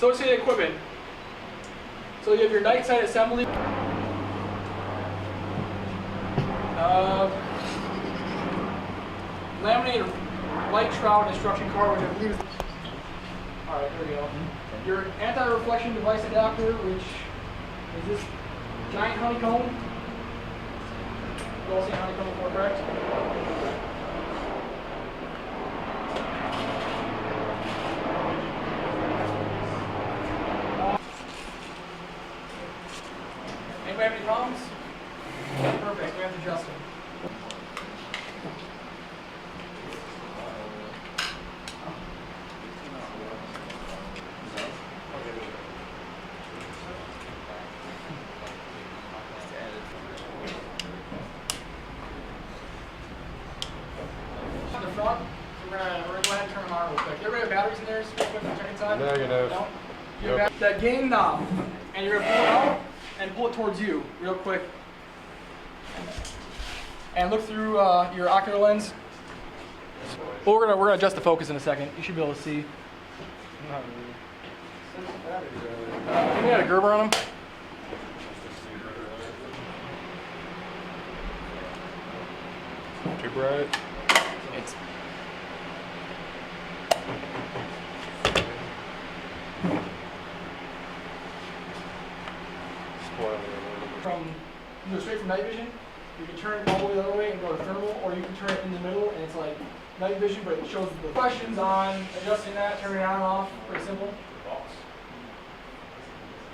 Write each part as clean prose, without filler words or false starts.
associated equipment. So you have your night sight assembly. Laminated light shroud instruction card, which I believe is... Alright, there we go. Your anti-reflection device adapter, which is this giant honeycomb. You've all seen honeycomb before, correct? Anybody have any problems? Perfect, we have to adjust them. On the front, we're gonna go ahead and turn them on real quick. Everybody have batteries in there? Just real quick, check inside. Negative. No? You have that gain knob, and you're gonna pull it out and pull it towards you, real quick. And look through your ocular lens. Well, we're gonna adjust the focus in a second. You should be able to see. We got a Gerber on them. Too bright. It's from you go straight from night vision. You can turn it all the way the other way and go to thermal, or you can turn it in the middle and it's like night vision, but it shows the questions on adjusting that, turning it on and off. Pretty simple.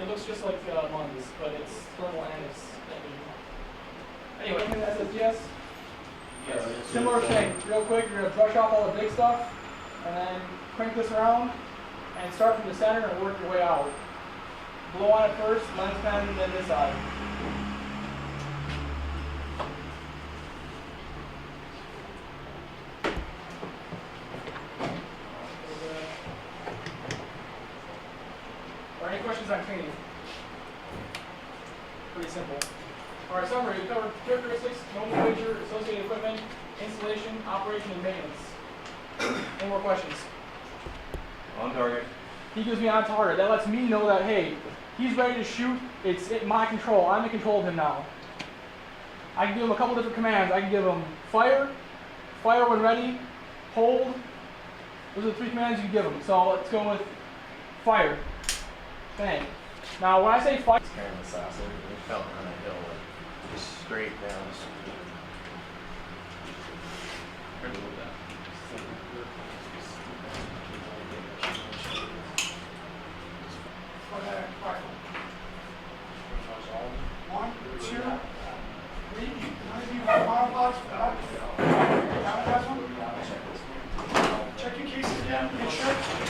It looks just like ones, but it's thermal and it's night vision. Anyway, that says yes. Yes. Similar thing. Real quick, you're gonna brush off all the big stuff, and then crank this around, and start from the center and work your way out. Blow on it first, lens pen, then this side. Any questions on cleaning? Pretty simple. Alright, summary. We covered characteristics, nomenclature, associated equipment, installation, operation, and maintenance. Any more questions? On target. He gives me on target. That lets me know that, hey, he's ready to shoot. It's in my control. I'm in control of him now. I can give him a couple different commands. I can give him fire, fire when ready, hold. Those are the 3 commands you can give him. So let's go with fire. Bang. Now when I say fire, it's kind of assassin. We fell on a hill, like, just straight down. One, two, three. None of you have monopods for that. Check your cases again. Make sure.